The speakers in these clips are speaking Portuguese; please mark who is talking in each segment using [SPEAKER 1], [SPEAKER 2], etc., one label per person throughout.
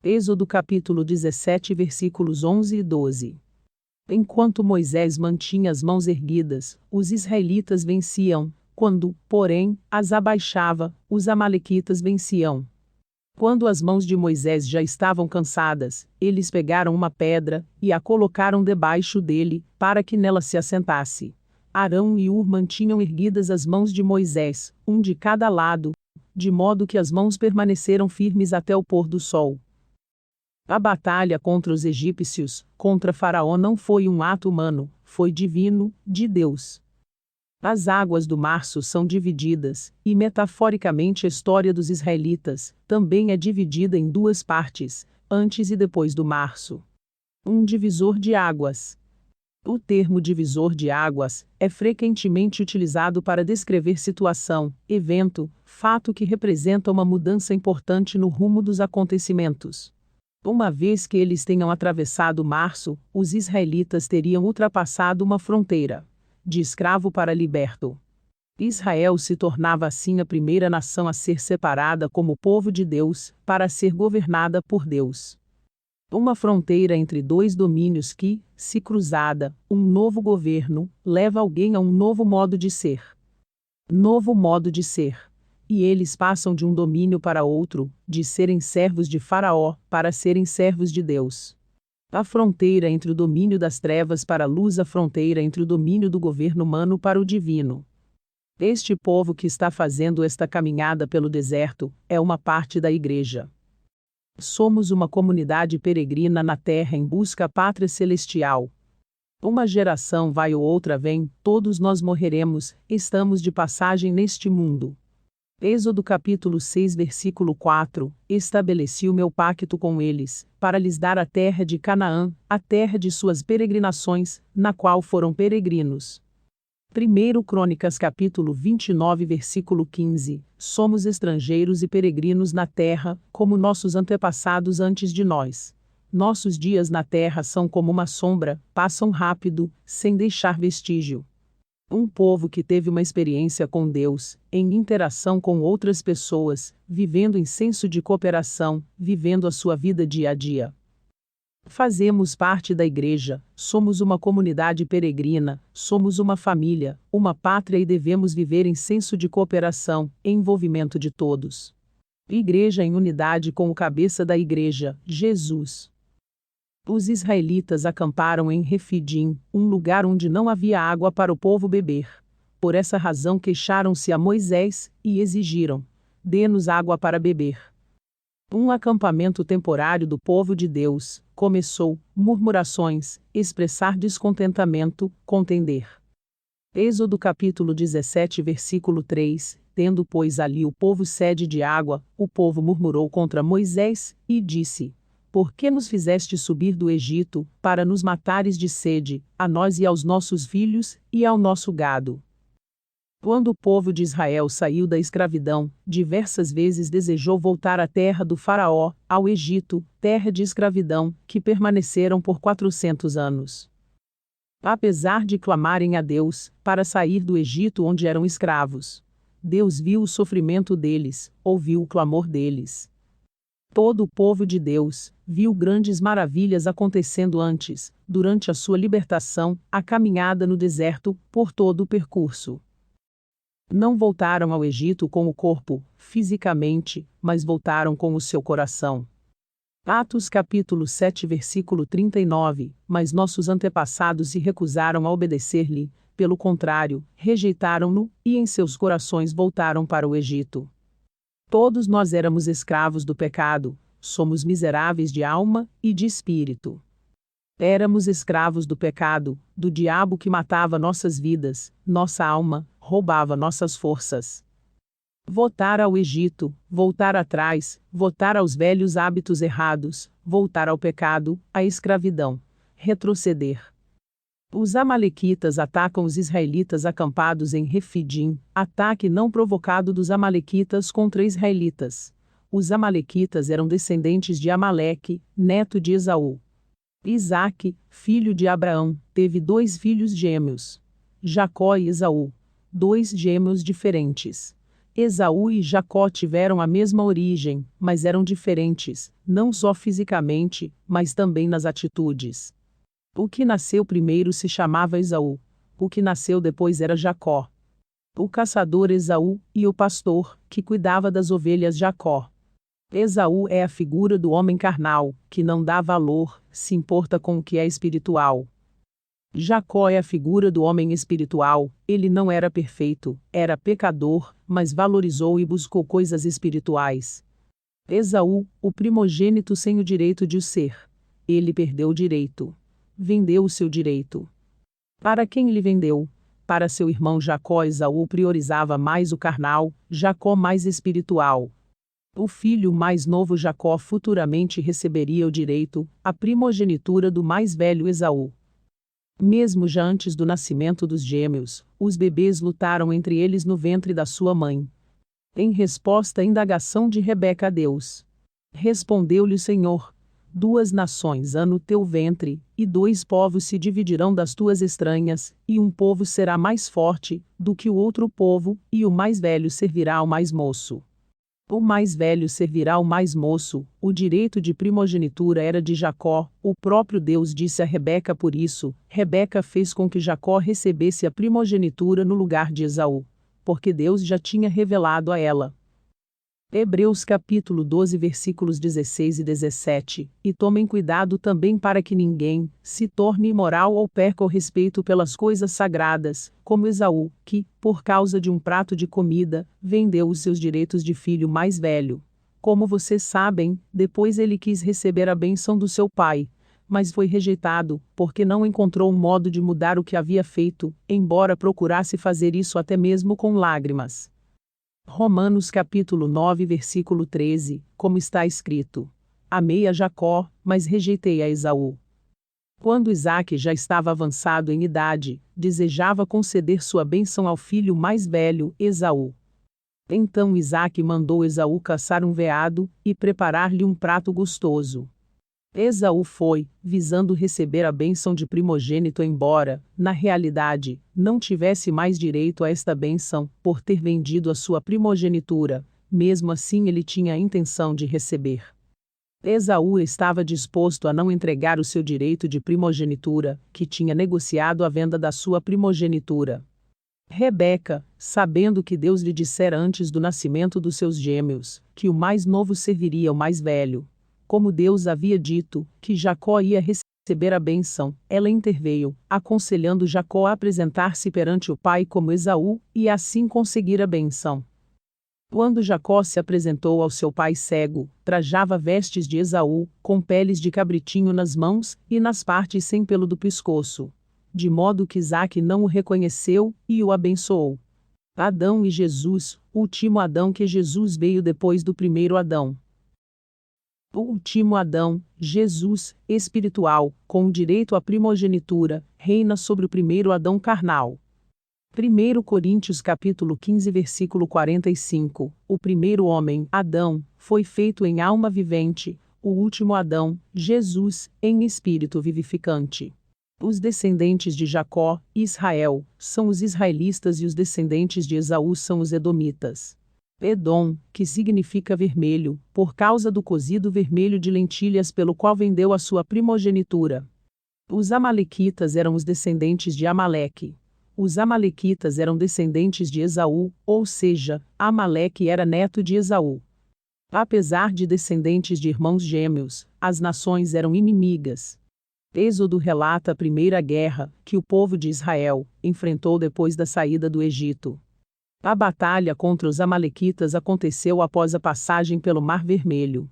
[SPEAKER 1] Êxodo capítulo 17 versículos 11 e 12. Enquanto Moisés mantinha as mãos erguidas, os israelitas venciam. Quando, porém, as abaixava, os amalequitas venciam. Quando as mãos de Moisés já estavam cansadas, eles pegaram uma pedra e a colocaram debaixo dele, para que nela se assentasse. Arão e Hur mantinham erguidas as mãos de Moisés, um de cada lado, de modo que as mãos permaneceram firmes até o pôr do sol. A batalha contra os egípcios, contra Faraó, não foi um ato humano, foi divino, de Deus. As águas do março são divididas, e metaforicamente a história dos israelitas também é dividida em duas partes, antes e depois do março. Um divisor de águas. O termo divisor de águas é frequentemente utilizado para descrever situação, evento, fato que representa uma mudança importante no rumo dos acontecimentos. Uma vez que eles tenham atravessado o março, os israelitas teriam ultrapassado uma fronteira. De escravo para liberto. Israel se tornava assim a primeira nação a ser separada como povo de Deus, para ser governada por Deus. Uma fronteira entre dois domínios que, se cruzada, um novo governo, leva alguém a um novo modo de ser. Novo modo de ser. E eles passam de um domínio para outro, de serem servos de Faraó, para serem servos de Deus. A fronteira entre o domínio das trevas para a luz, a fronteira entre o domínio do governo humano para o divino. Este povo que está fazendo esta caminhada pelo deserto, é uma parte da igreja. Somos uma comunidade peregrina na terra em busca da pátria celestial. Uma geração vai ou outra vem, todos nós morreremos, estamos de passagem neste mundo. Êxodo capítulo 6 versículo 4, estabeleci o meu pacto com eles, para lhes dar a terra de Canaã, a terra de suas peregrinações, na qual foram peregrinos. 1 Crônicas capítulo 29 versículo 15, somos estrangeiros e peregrinos na terra, como nossos antepassados antes de nós. Nossos dias na terra são como uma sombra, passam rápido, sem deixar vestígio. Um povo que teve uma experiência com Deus, em interação com outras pessoas, vivendo em senso de cooperação, vivendo a sua vida dia a dia. Fazemos parte da igreja, somos uma comunidade peregrina, somos uma família, uma pátria e devemos viver em senso de cooperação, em envolvimento de todos. Igreja em unidade com o cabeça da igreja, Jesus. Os israelitas acamparam em Refidim, um lugar onde não havia água para o povo beber. Por essa razão queixaram-se a Moisés, e exigiram: dê-nos água para beber. Um acampamento temporário do povo de Deus, começou, murmurações, expressar descontentamento, contender. Êxodo capítulo 17 versículo 3, tendo pois ali o povo sede de água, o povo murmurou contra Moisés, e disse: por que nos fizeste subir do Egito, para nos matares de sede, a nós e aos nossos filhos, e ao nosso gado? Quando o povo de Israel saiu da escravidão, diversas vezes desejou voltar à terra do Faraó, ao Egito, terra de escravidão, que permaneceram por 400 anos. Apesar de clamarem a Deus, para sair do Egito onde eram escravos, Deus viu o sofrimento deles, ouviu o clamor deles. Todo o povo de Deus viu grandes maravilhas acontecendo antes, durante a sua libertação, a caminhada no deserto, por todo o percurso. Não voltaram ao Egito com o corpo, fisicamente, mas voltaram com o seu coração. Atos capítulo 7 versículo 39, mas nossos antepassados se recusaram a obedecer-lhe, pelo contrário, rejeitaram-no, e em seus corações voltaram para o Egito. Todos nós éramos escravos do pecado, somos miseráveis de alma e de espírito. Éramos escravos do pecado, do diabo que matava nossas vidas, nossa alma, roubava nossas forças. Voltar ao Egito, voltar atrás, voltar aos velhos hábitos errados, voltar ao pecado, à escravidão. Retroceder. Os amalequitas atacam os israelitas acampados em Refidim, ataque não provocado dos amalequitas contra israelitas. Os amalequitas eram descendentes de Amaleque, neto de Esaú. Isaque, filho de Abraão, teve 2 filhos gêmeos. Jacó e Esaú. 2 gêmeos diferentes. Esaú e Jacó tiveram a mesma origem, mas eram diferentes, não só fisicamente, mas também nas atitudes. O que nasceu primeiro se chamava Esaú. O que nasceu depois era Jacó. O caçador Esaú e o pastor, que cuidava das ovelhas Jacó. Esaú é a figura do homem carnal, que não dá valor, se importa com o que é espiritual. Jacó é a figura do homem espiritual, ele não era perfeito, era pecador, mas valorizou e buscou coisas espirituais. Esaú, o primogênito sem o direito de o ser. Ele perdeu o direito. Vendeu o seu direito. Para quem lhe vendeu? Para seu irmão Jacó. Esaú priorizava mais o carnal, Jacó mais espiritual. O filho mais novo Jacó futuramente receberia o direito, a primogenitura do mais velho Esaú. Mesmo já antes do nascimento dos gêmeos, os bebês lutaram entre eles no ventre da sua mãe. Em resposta à indagação de Rebeca a Deus, respondeu-lhe o Senhor: 2 nações há no teu ventre, e 2 povos se dividirão das tuas estranhas, e um povo será mais forte do que o outro povo, e o mais velho servirá ao mais moço. O mais velho servirá ao mais moço. O direito de primogenitura era de Jacó. O próprio Deus disse a Rebeca por isso. Rebeca fez com que Jacó recebesse a primogenitura no lugar de Esaú, porque Deus já tinha revelado a ela. Hebreus capítulo 12 versículos 16 e 17. E tomem cuidado também para que ninguém se torne imoral ou perca o respeito pelas coisas sagradas, como Esaú, que, por causa de um prato de comida, vendeu os seus direitos de filho mais velho. Como vocês sabem, depois ele quis receber a bênção do seu pai, mas foi rejeitado, porque não encontrou um modo de mudar o que havia feito, embora procurasse fazer isso até mesmo com lágrimas. Romanos capítulo 9 versículo 13, como está escrito: amei a Jacó, mas rejeitei a Esaú. Quando Isaque já estava avançado em idade, desejava conceder sua bênção ao filho mais velho, Esaú. Então Isaque mandou Esaú caçar um veado e preparar-lhe um prato gostoso. Esaú foi, visando receber a bênção de primogênito, embora, na realidade, não tivesse mais direito a esta bênção, por ter vendido a sua primogenitura. Mesmo assim ele tinha a intenção de receber. Esaú estava disposto a não entregar o seu direito de primogenitura, que tinha negociado a venda da sua primogenitura. Rebeca, sabendo que Deus lhe dissera antes do nascimento dos seus gêmeos, que o mais novo serviria ao mais velho, como Deus havia dito, que Jacó ia receber a bênção, ela interveio, aconselhando Jacó a apresentar-se perante o pai como Esaú, e assim conseguir a bênção. Quando Jacó se apresentou ao seu pai cego, trajava vestes de Esaú, com peles de cabritinho nas mãos, e nas partes sem pelo do pescoço. De modo que Isaque não o reconheceu, e o abençoou. Adão e Jesus, o último Adão, que Jesus veio depois do primeiro Adão. O último Adão, Jesus, espiritual, com direito à primogenitura, reina sobre o primeiro Adão carnal. 1 Coríntios capítulo 15 versículo 45. O primeiro homem, Adão, foi feito em alma vivente, o último Adão, Jesus, em espírito vivificante. Os descendentes de Jacó, Israel, são os israelitas, e os descendentes de Esaú são os edomitas. Edom, que significa vermelho, por causa do cozido vermelho de lentilhas pelo qual vendeu a sua primogenitura. Os amalequitas eram os descendentes de Amaleque. Os amalequitas eram descendentes de Esaú, ou seja, Amaleque era neto de Esaú. Apesar de descendentes de irmãos gêmeos, as nações eram inimigas. Êxodo relata a primeira guerra que o povo de Israel enfrentou depois da saída do Egito. A batalha contra os amalequitas aconteceu após a passagem pelo Mar Vermelho.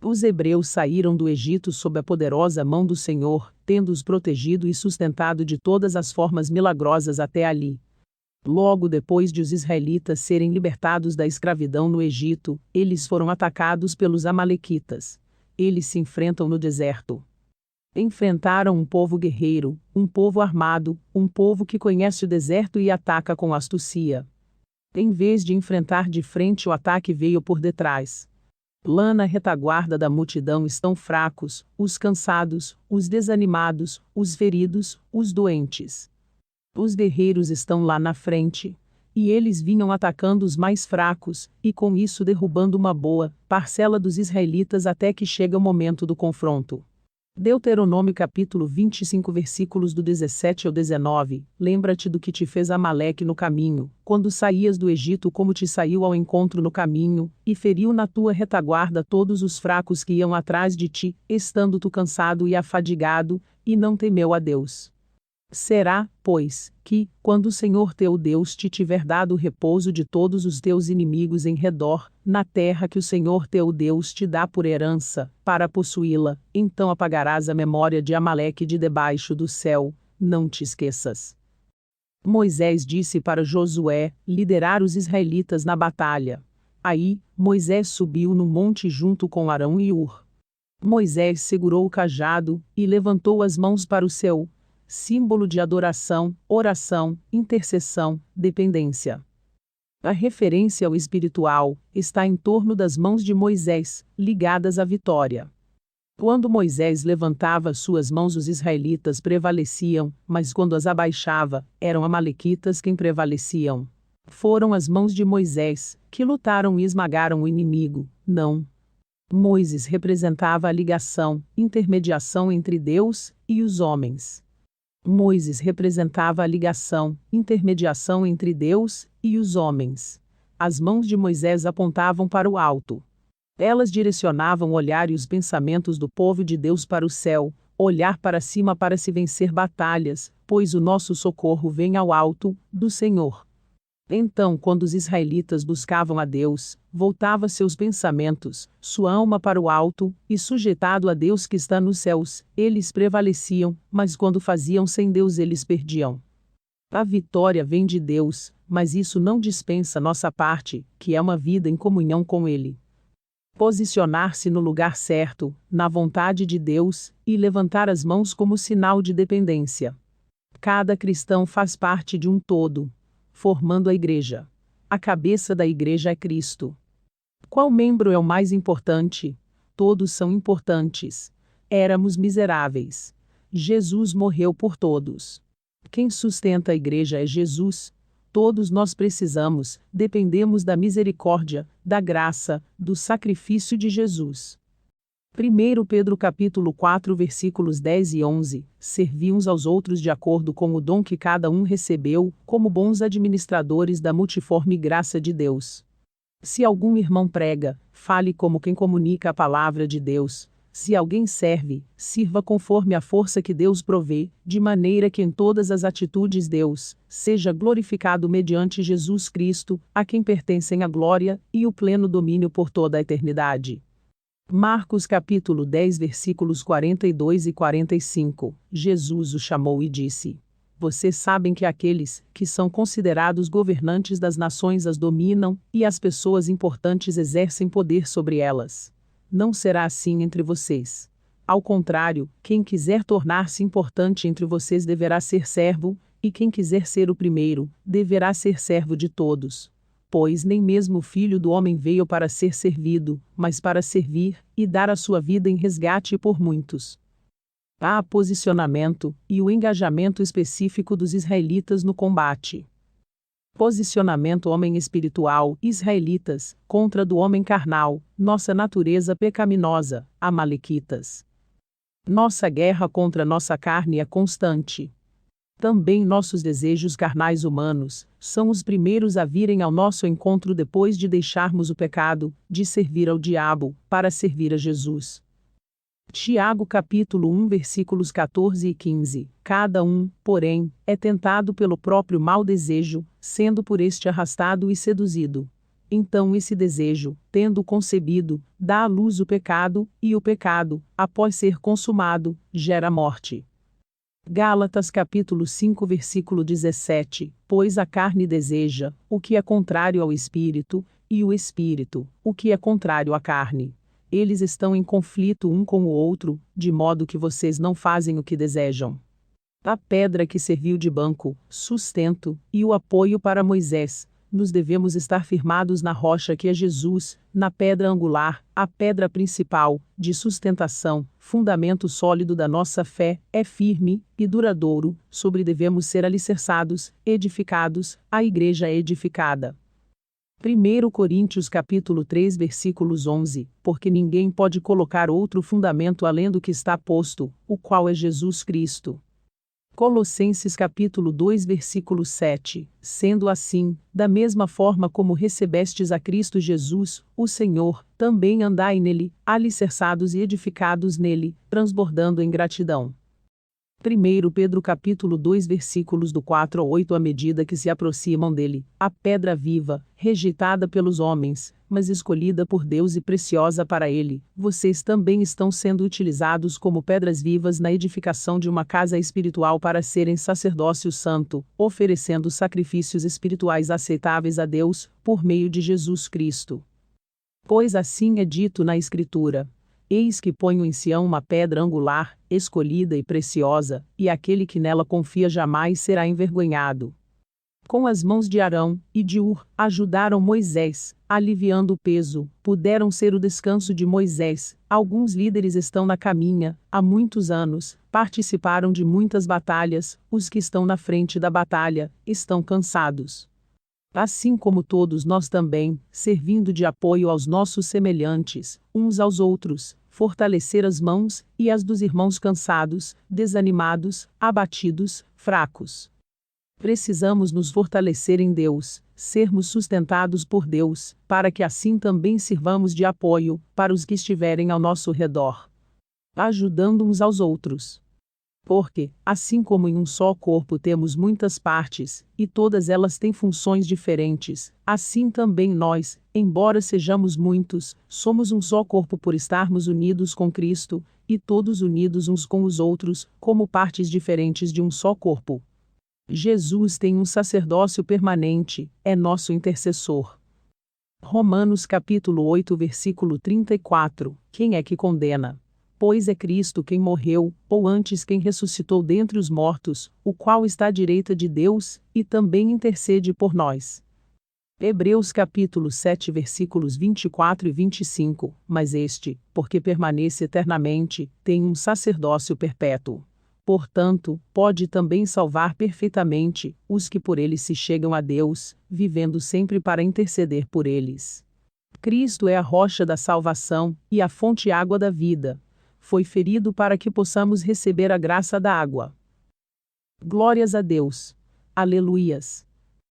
[SPEAKER 1] Os hebreus saíram do Egito sob a poderosa mão do Senhor, tendo-os protegido e sustentado de todas as formas milagrosas até ali. Logo depois de os israelitas serem libertados da escravidão no Egito, eles foram atacados pelos amalequitas. Eles se enfrentam no deserto. Enfrentaram um povo guerreiro, um povo armado, um povo que conhece o deserto e ataca com astúcia. Em vez de enfrentar de frente, o ataque veio por detrás. Lá na retaguarda da multidão estão fracos, os cansados, os desanimados, os feridos, os doentes. Os guerreiros estão lá na frente. e eles vinham atacando os mais fracos, e com isso derrubando uma boa parcela dos israelitas até que chega o momento do confronto. Deuteronômio capítulo 25 versículos do 17 ao 19, lembra-te do que te fez Amaleque no caminho, quando saías do Egito, como te saiu ao encontro no caminho, e feriu na tua retaguarda todos os fracos que iam atrás de ti, estando tu cansado e afadigado, e não temeu a Deus. Será, pois, que, quando o Senhor teu Deus te tiver dado o repouso de todos os teus inimigos em redor, na terra que o Senhor teu Deus te dá por herança, para possuí-la, então apagarás a memória de Amaleque de debaixo do céu, não te esqueças. Moisés disse para Josué liderar os israelitas na batalha. Aí, Moisés subiu no monte junto com Arão e Hur. Moisés segurou o cajado e levantou as mãos para o céu, símbolo de adoração, oração, intercessão, dependência. A referência ao espiritual está em torno das mãos de Moisés, ligadas à vitória. Quando Moisés levantava suas mãos, os israelitas prevaleciam, mas quando as abaixava, eram amalequitas quem prevaleciam. Foram as mãos de Moisés que lutaram e esmagaram o inimigo, não. Moisés representava a ligação, intermediação entre Deus e os homens. Moisés representava a ligação, intermediação entre Deus e os homens. As mãos de Moisés apontavam para o alto. Elas direcionavam o olhar e os pensamentos do povo de Deus para o céu, olhar para cima para se vencer batalhas, pois o nosso socorro vem ao alto, do Senhor. Então, quando os israelitas buscavam a Deus, voltava seus pensamentos, sua alma para o alto, e sujeitado a Deus que está nos céus, eles prevaleciam, mas quando faziam sem Deus eles perdiam. A vitória vem de Deus, mas isso não dispensa nossa parte, que é uma vida em comunhão com Ele. Posicionar-se no lugar certo, na vontade de Deus, e levantar as mãos como sinal de dependência. Cada cristão faz parte de um todo, formando a igreja. A cabeça da igreja é Cristo. Qual membro é o mais importante? Todos são importantes. Éramos miseráveis. Jesus morreu por todos. Quem sustenta a igreja é Jesus. Todos nós precisamos, dependemos da misericórdia, da graça, do sacrifício de Jesus. 1 Pedro capítulo 4 versículos 10 e 11, servi uns aos outros de acordo com o dom que cada um recebeu, como bons administradores da multiforme graça de Deus. Se algum irmão prega, fale como quem comunica a palavra de Deus. Se alguém serve, sirva conforme a força que Deus provê, de maneira que em todas as atitudes Deus seja glorificado mediante Jesus Cristo, a quem pertencem a glória e o pleno domínio por toda a eternidade. Marcos capítulo 10 versículos 42 e 45, Jesus o chamou e disse: Vocês sabem que aqueles que são considerados governantes das nações as dominam, e as pessoas importantes exercem poder sobre elas. Não será assim entre vocês. Ao contrário, quem quiser tornar-se importante entre vocês deverá ser servo, e quem quiser ser o primeiro, deverá ser servo de todos. Pois nem mesmo o Filho do Homem veio para ser servido, mas para servir, e dar a sua vida em resgate por muitos. Há posicionamento, e o engajamento específico dos israelitas no combate. Posicionamento homem espiritual, israelitas, contra do homem carnal, nossa natureza pecaminosa, amalequitas. Nossa guerra contra nossa carne é constante. Também nossos desejos carnais humanos são os primeiros a virem ao nosso encontro depois de deixarmos o pecado, de servir ao diabo, para servir a Jesus. Tiago capítulo 1 versículos 14 e 15. Cada um, porém, é tentado pelo próprio mau desejo, sendo por este arrastado e seduzido. Então esse desejo, tendo concebido, dá à luz o pecado, e o pecado, após ser consumado, gera morte. Gálatas capítulo 5 versículo 17, pois a carne deseja, o que é contrário ao Espírito, e o Espírito, o que é contrário à carne. Eles estão em conflito um com o outro, de modo que vocês não fazem o que desejam. A pedra que serviu de banco, sustento, e o apoio para Moisés, nos devemos estar firmados na rocha que é Jesus, na pedra angular, a pedra principal, de sustentação, fundamento sólido da nossa fé, é firme e duradouro, sobre devemos ser alicerçados, edificados, a igreja é edificada. 1 Coríntios capítulo 3 versículos 11, porque ninguém pode colocar outro fundamento além do que está posto, o qual é Jesus Cristo. Colossenses capítulo 2 versículo 7, sendo assim, da mesma forma como recebestes a Cristo Jesus, o Senhor, também andai nele, alicerçados e edificados nele, transbordando em gratidão. 1 Pedro capítulo 2 versículos do 4 ao 8 à medida que se aproximam dele, a pedra viva, rejeitada pelos homens, mas escolhida por Deus e preciosa para ele, vocês também estão sendo utilizados como pedras vivas na edificação de uma casa espiritual para serem sacerdócio santo, oferecendo sacrifícios espirituais aceitáveis a Deus, por meio de Jesus Cristo. Pois assim é dito na Escritura: eis que ponho em Sião uma pedra angular, escolhida e preciosa, e aquele que nela confia jamais será envergonhado. Com as mãos de Arão e de Ur, ajudaram Moisés, aliviando o peso, puderam ser o descanso de Moisés. Alguns líderes estão na caminha, há muitos anos, participaram de muitas batalhas, os que estão na frente da batalha, estão cansados. Assim como todos nós também, servindo de apoio aos nossos semelhantes, uns aos outros, fortalecer as mãos e as dos irmãos cansados, desanimados, abatidos, fracos. Precisamos nos fortalecer em Deus, sermos sustentados por Deus, para que assim também sirvamos de apoio para os que estiverem ao nosso redor, ajudando uns aos outros. Porque, assim como em um só corpo temos muitas partes, e todas elas têm funções diferentes, assim também nós, embora sejamos muitos, somos um só corpo por estarmos unidos com Cristo, e todos unidos uns com os outros, como partes diferentes de um só corpo. Jesus tem um sacerdócio permanente, é nosso intercessor. Romanos capítulo 8 versículo 34, quem é que condena? Pois é Cristo quem morreu, ou antes quem ressuscitou dentre os mortos, o qual está à direita de Deus, e também intercede por nós. Hebreus capítulo 7 versículos 24 e 25, mas este, porque permanece eternamente, tem um sacerdócio perpétuo. Portanto, pode também salvar perfeitamente os que por ele se chegam a Deus, vivendo sempre para interceder por eles. Cristo é a rocha da salvação, e a fonte água da vida. Foi ferido para que possamos receber a graça da água. Glórias a Deus. Aleluias.